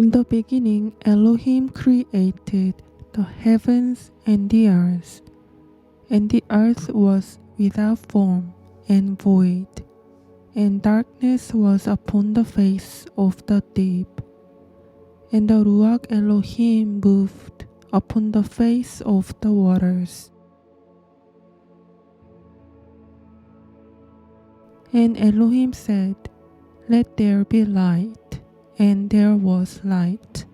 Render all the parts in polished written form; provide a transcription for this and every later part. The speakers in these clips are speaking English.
In the beginning, Elohim created the heavens and the earth. And the earth was without form and void, and darkness was upon the face of the deep. And the Ruach Elohim moved upon the face of the waters. And Elohim said, "Let there be light," and there was light.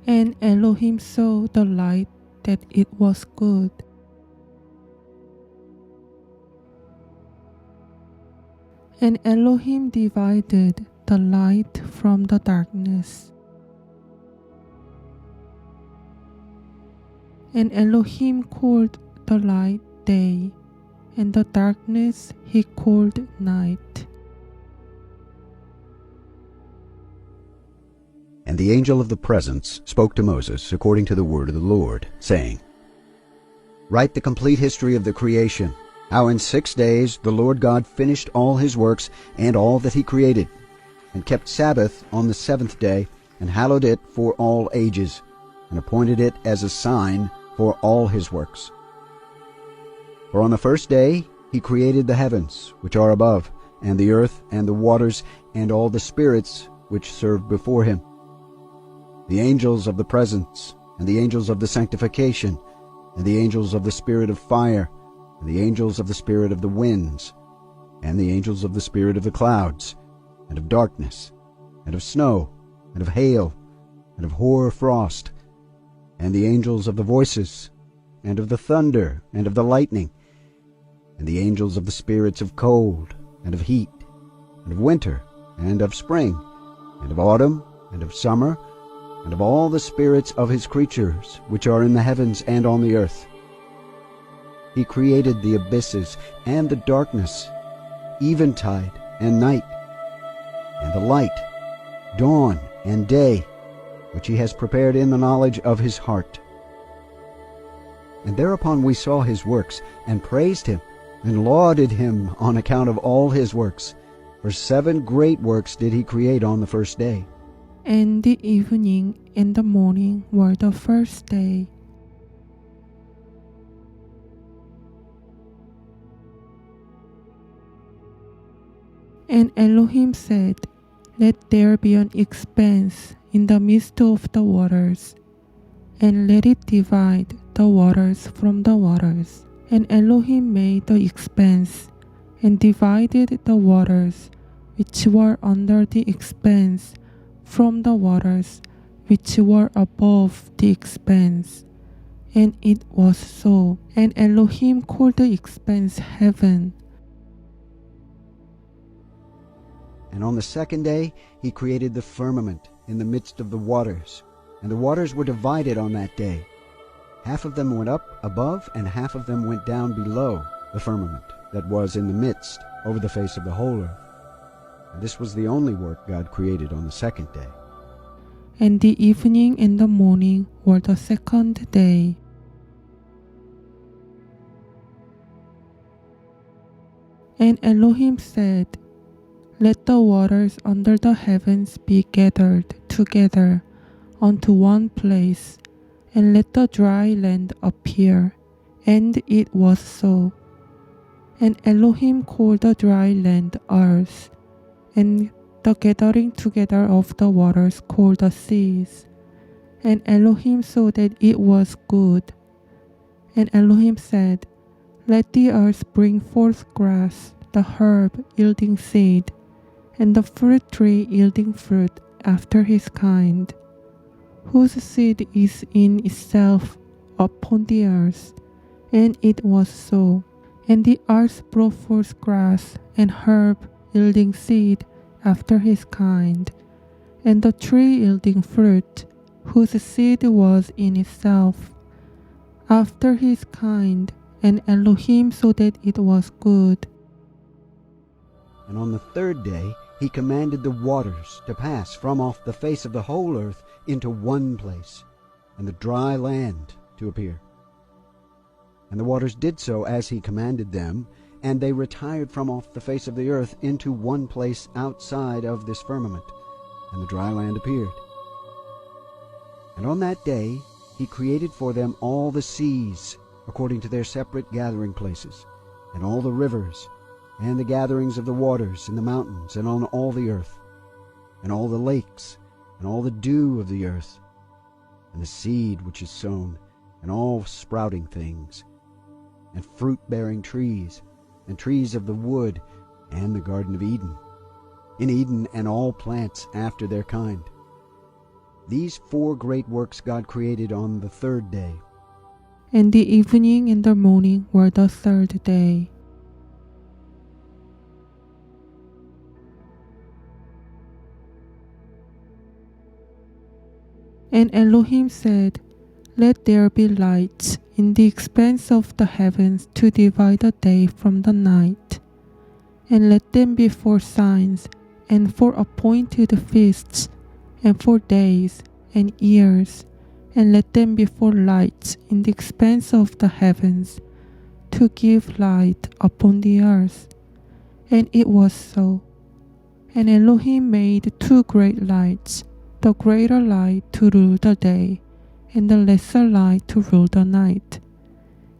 And Elohim saw the light that it was good. And Elohim divided the light from the darkness. And Elohim called the light day, and the darkness he called night. And the angel of the presence spoke to Moses according to the word of the Lord, saying, Write the complete history of the creation, how in 6 days the Lord God finished all his works and all that he created, and kept Sabbath on the 7th day, and hallowed it for all ages, and appointed it as a sign for all his works. For on the first day he created the heavens, which are above, and the earth, and the waters, and all the spirits which serve before him, the angels of the presence, and the angels of the sanctification, and the angels of the spirit of fire, and the angels of the spirit of the winds, and the angels of the spirit of the clouds, and of darkness, and of snow, and of hail, and of hoar frost, and the angels of the voices, and of the thunder, and of the lightning, and the angels of the spirits of cold, and of heat, and of winter, and of spring, and of autumn, and of summer, and of all the spirits of his creatures, which are in the heavens and on the earth. He created the abysses and the darkness, eventide and night, and the light, dawn and day, which he has prepared in the knowledge of his heart. And thereupon we saw his works, and praised him, and lauded him on account of all his works. For 7 great works did he create on the first day. And the evening and the morning were the first day. And Elohim said, Let there be an expanse in the midst of the waters, and let it divide the waters from the waters. And Elohim made the expanse, and divided the waters which were under the expanse from the waters which were above the expanse. And it was so. And Elohim called the expanse heaven. And on the 2nd day he created the firmament in the midst of the waters, and the waters were divided on that day. Half of them went up above, and half of them went down below the firmament that was in the midst over the face of the whole earth. And this was the only work God created on the 2nd day. And the evening and the morning were the 2nd day. And Elohim said, Let the waters under the heavens be gathered together unto one place, and let the dry land appear. And it was so. And Elohim called the dry land earth, and the gathering together of the waters called the seas. And Elohim saw that it was good. And Elohim said, Let the earth bring forth grass, the herb yielding seed, and the fruit tree yielding fruit after his kind, whose seed is in itself upon the earth. And it was so. And the earth brought forth grass and herb yielding seed after his kind, and the tree yielding fruit, whose seed was in itself after his kind. And Elohim saw that it was good. And on the 3rd day he commanded the waters to pass from off the face of the whole earth into one place, and the dry land to appear. And the waters did so as he commanded them, and they retired from off the face of the earth into one place outside of this firmament, and the dry land appeared. And on that day he created for them all the seas, according to their separate gathering places, and all the rivers, and the gatherings of the waters in the mountains, and on all the earth, and all the lakes, and all the dew of the earth, and the seed which is sown, and all sprouting things, and fruit-bearing trees, and trees of the wood, and the Garden of Eden, in Eden and all plants after their kind. These 4 great works God created on the 3rd day. And the evening and the morning were the 3rd day. And Elohim said, "Let there be lights in the expanse of the heavens to divide the day from the night, and let them be for signs, and for appointed feasts, and for days and years, and let them be for lights in the expanse of the heavens, to give light upon the earth." And it was so. And Elohim made 2 great lights, the greater light to rule the day, and the lesser light to rule the night.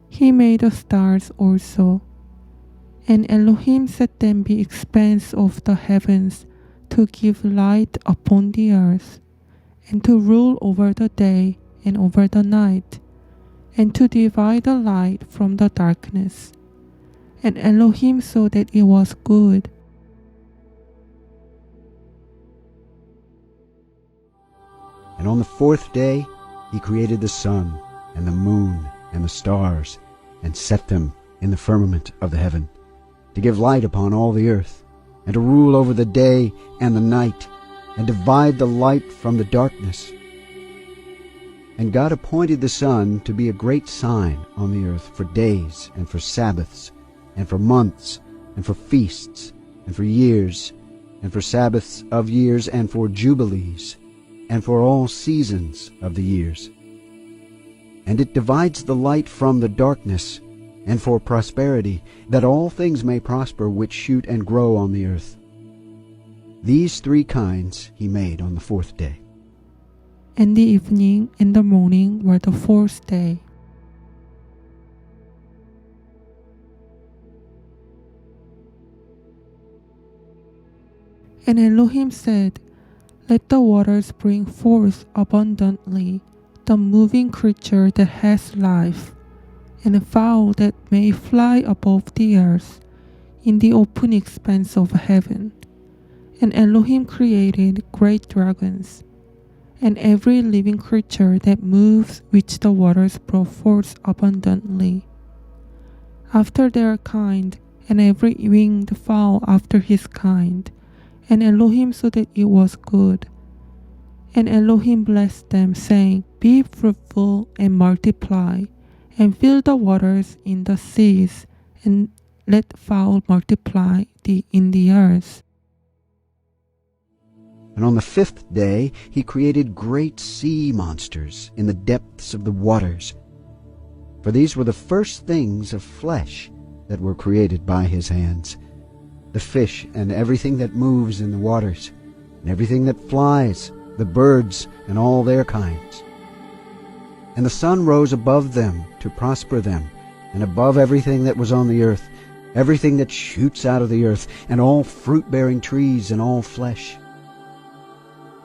He made the stars also. And Elohim set them the expanse of the heavens, to give light upon the earth, and to rule over the day and over the night, and to divide the light from the darkness. And Elohim saw that it was good. And on the 4th day he created the sun, and the moon, and the stars, and set them in the firmament of the heaven, to give light upon all the earth, and to rule over the day and the night, and divide the light from the darkness. And God appointed the sun to be a great sign on the earth for days, and for Sabbaths, and for months, and for feasts, and for years, and for Sabbaths of years, and for jubilees, and for all seasons of the years. And it divides the light from the darkness, and for prosperity, that all things may prosper which shoot and grow on the earth. These 3 kinds he made on the 4th day. And the evening and the morning were the 4th day. And Elohim said, "Let the waters bring forth abundantly the moving creature that has life, and a fowl that may fly above the earth in the open expanse of heaven." And Elohim created great dragons, and every living creature that moves which the waters brought forth abundantly, after their kind, and every winged fowl after his kind. And Elohim saw that it was good. And Elohim blessed them, saying, "Be fruitful and multiply, and fill the waters in the seas, and let fowl multiply in the earth." And on the 5th day he created great sea monsters in the depths of the waters. For these were the first things of flesh that were created by his hands, the fish and everything that moves in the waters, and everything that flies, the birds and all their kinds. And the sun rose above them to prosper them, and above everything that was on the earth, everything that shoots out of the earth, and all fruit-bearing trees and all flesh.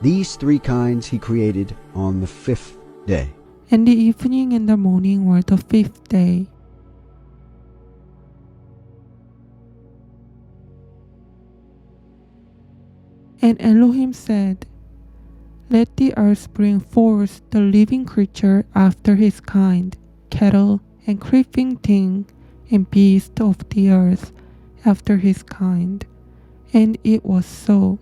These 3 kinds he created on the 5th day. And the evening and the morning were the 5th day. And Elohim said, "Let the earth bring forth the living creature after his kind, cattle and creeping thing, and beast of the earth after his kind." And it was so.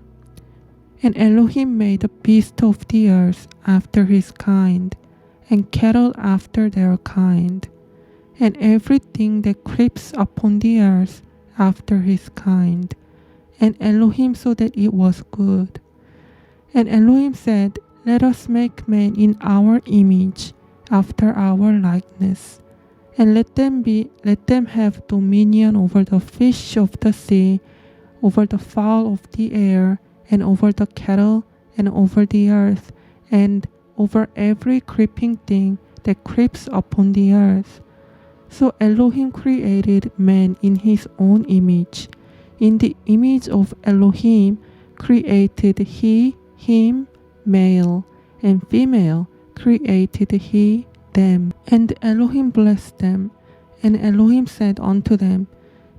And Elohim made the beast of the earth after his kind, and cattle after their kind, and everything that creeps upon the earth after his kind. And Elohim saw that it was good. And Elohim said, "Let us make man in our image, after our likeness, and let them have dominion over the fish of the sea, over the fowl of the air, and over the cattle, and over the earth, and over every creeping thing that creeps upon the earth. So Elohim created man in his own image. In the image of Elohim created he him, male and female created he them. And Elohim blessed them. And Elohim said unto them,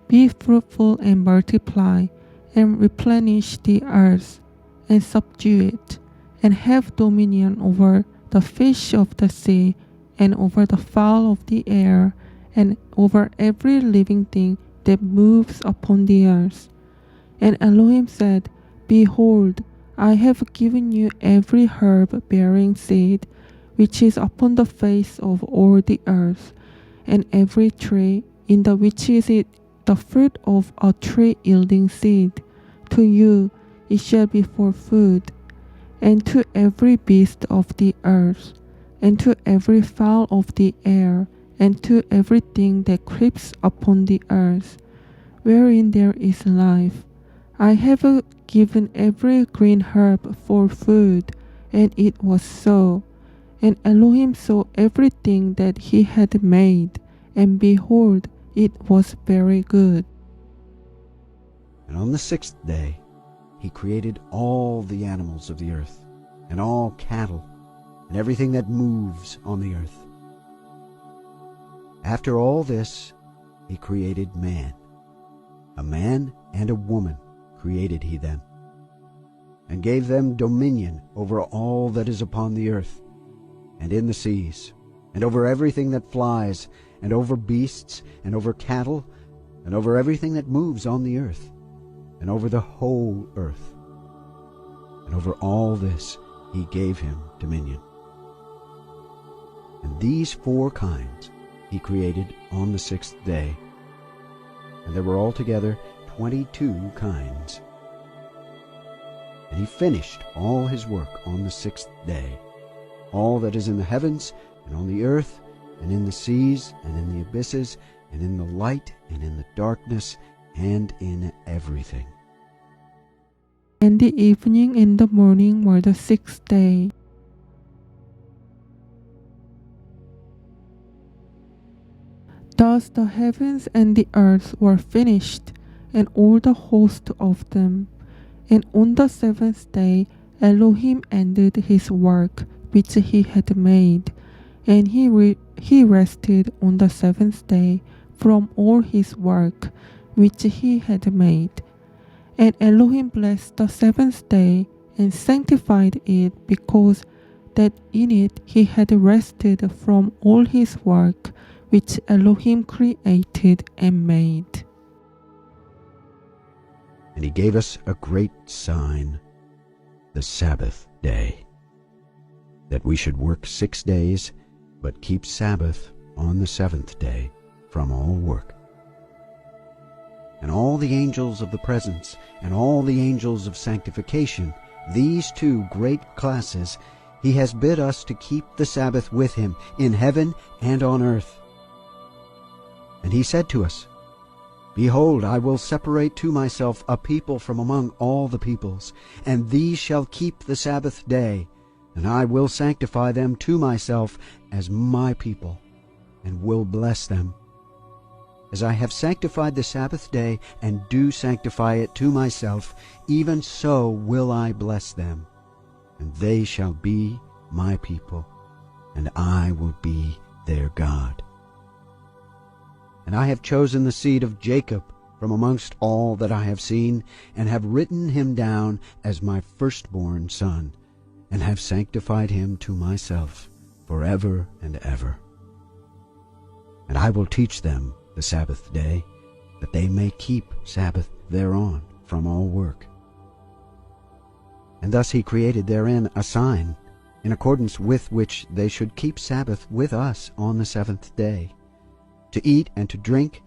Be fruitful and multiply, and replenish the earth, and subdue it, and have dominion over the fish of the sea, and over the fowl of the air, and over every living thing that moves upon the earth. And Elohim said, Behold, I have given you every herb bearing seed, which is upon the face of all the earth, and every tree in the which is it the fruit of a tree yielding seed. To you it shall be for food, and to every beast of the earth, and to every fowl of the air, and to everything that creeps upon the earth, wherein there is life. I have given every green herb for food. And it was so. And Elohim saw everything that he had made, and behold, it was very good. And on the sixth day he created all the animals of the earth, and all cattle, and everything that moves on the earth. After all this he created man. A man and a woman created he them, and gave them dominion over all that is upon the earth, and in the seas, and over everything that flies, and over beasts, and over cattle, and over everything that moves on the earth, and over the whole earth. And over all this he gave him dominion. And these 4 kinds he created on the 6th day, and there were altogether 22 kinds. And he finished all his work on the 6th day, all that is in the heavens, and on the earth, and in the seas, and in the abysses, and in the light, and in the darkness, and in everything. And the evening and the morning were the 6th day. Thus the heavens and the earth were finished, and all the host of them. And on the 7th day Elohim ended his work which he had made, and he rested on the 7th day from all his work which he had made. And Elohim blessed the 7th day and sanctified it, because that in it he had rested from all his work which Elohim created and made. And he gave us a great sign, the Sabbath day, that we should work 6 days, but keep Sabbath on the 7th day from all work. And all the angels of the presence, and all the angels of sanctification, these 2 great classes, he has bid us to keep the Sabbath with him in heaven and on earth. And he said to us, Behold, I will separate to myself a people from among all the peoples, and these shall keep the Sabbath day, and I will sanctify them to myself as my people, and will bless them. As I have sanctified the Sabbath day, and do sanctify it to myself, even so will I bless them, and they shall be my people, and I will be their God. And I have chosen the seed of Jacob from amongst all that I have seen, and have written him down as my firstborn son, and have sanctified him to myself forever and ever. And I will teach them the Sabbath day, that they may keep Sabbath thereon from all work. And thus he created therein a sign, in accordance with which they should keep Sabbath with us on the 7th day, to eat and to drink,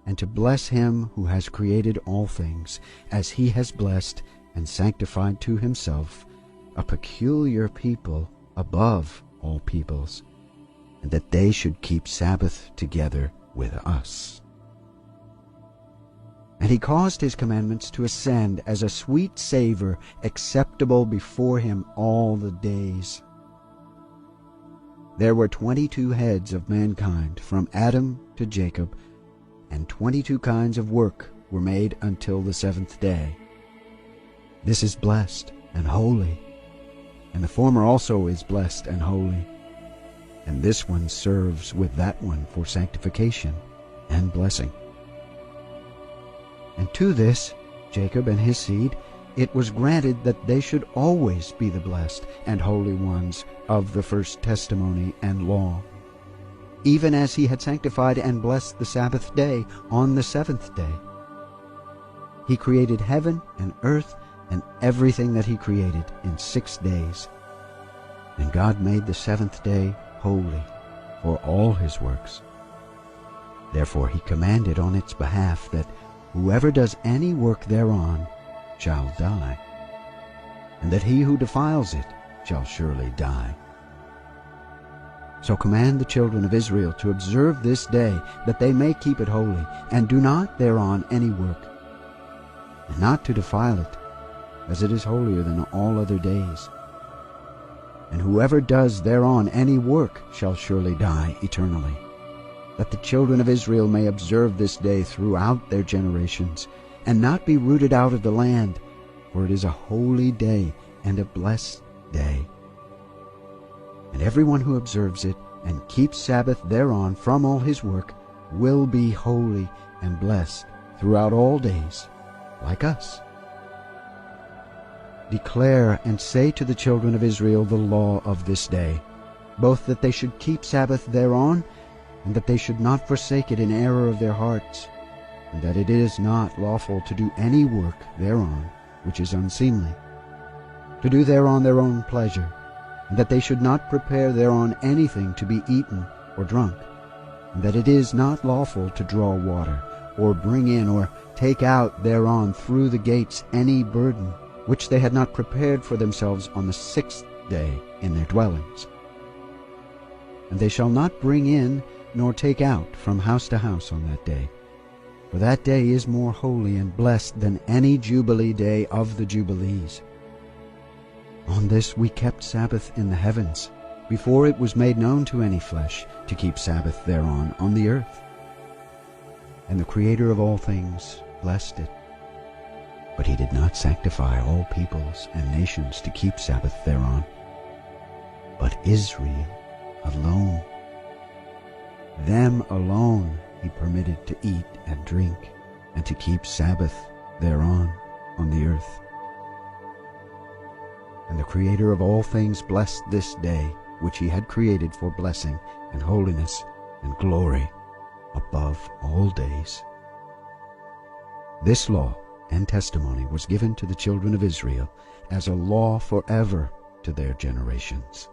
and to bless him who has created all things, as he has blessed and sanctified to himself a peculiar people above all peoples, and that they should keep Sabbath together with us. And he caused his commandments to ascend as a sweet savor, acceptable before him all the days. there were 22 heads of mankind from Adam to Jacob, and 22 kinds of work were made until the seventh day. This is blessed and holy, and the former also is blessed and holy, and this one serves with that one for sanctification and blessing. And to this, Jacob and his seed, it was granted that they should always be the blessed and holy ones of the first testimony and law, even as he had sanctified and blessed the Sabbath day on the seventh day. He created heaven and earth and everything that he created in 6 days. And God made the seventh day holy for all his works. Therefore he commanded on its behalf that whoever does any work thereon shall die, and that he who defiles it shall surely die. So command the children of Israel to observe this day, that they may keep it holy, and do not thereon any work, and not to defile it, as it is holier than all other days. And whoever does thereon any work shall surely die eternally, that the children of Israel may observe this day throughout their generations, and not be rooted out of the land, for it is a holy day and a blessed day. And everyone who observes it and keeps Sabbath thereon from all his work will be holy and blessed throughout all days, like us. Declare and say to the children of Israel the law of this day, both that they should keep Sabbath thereon, and that they should not forsake it in error of their hearts, and that it is not lawful to do any work thereon which is unseemly, to do thereon their own pleasure, and that they should not prepare thereon anything to be eaten or drunk, and that it is not lawful to draw water, or bring in or take out thereon through the gates any burden, which they had not prepared for themselves on the 6th day in their dwellings. And they shall not bring in nor take out from house to house on that day, for that day is more holy and blessed than any Jubilee day of the Jubilees. On this we kept Sabbath in the heavens, before it was made known to any flesh to keep Sabbath thereon on the earth. And the Creator of all things blessed it. But he did not sanctify all peoples and nations to keep Sabbath thereon, but Israel alone. Them alone he permitted to eat and drink, and to keep Sabbath thereon on the earth. And the Creator of all things blessed this day, which he had created for blessing and holiness and glory above all days. This law and testimony was given to the children of Israel as a law forever to their generations.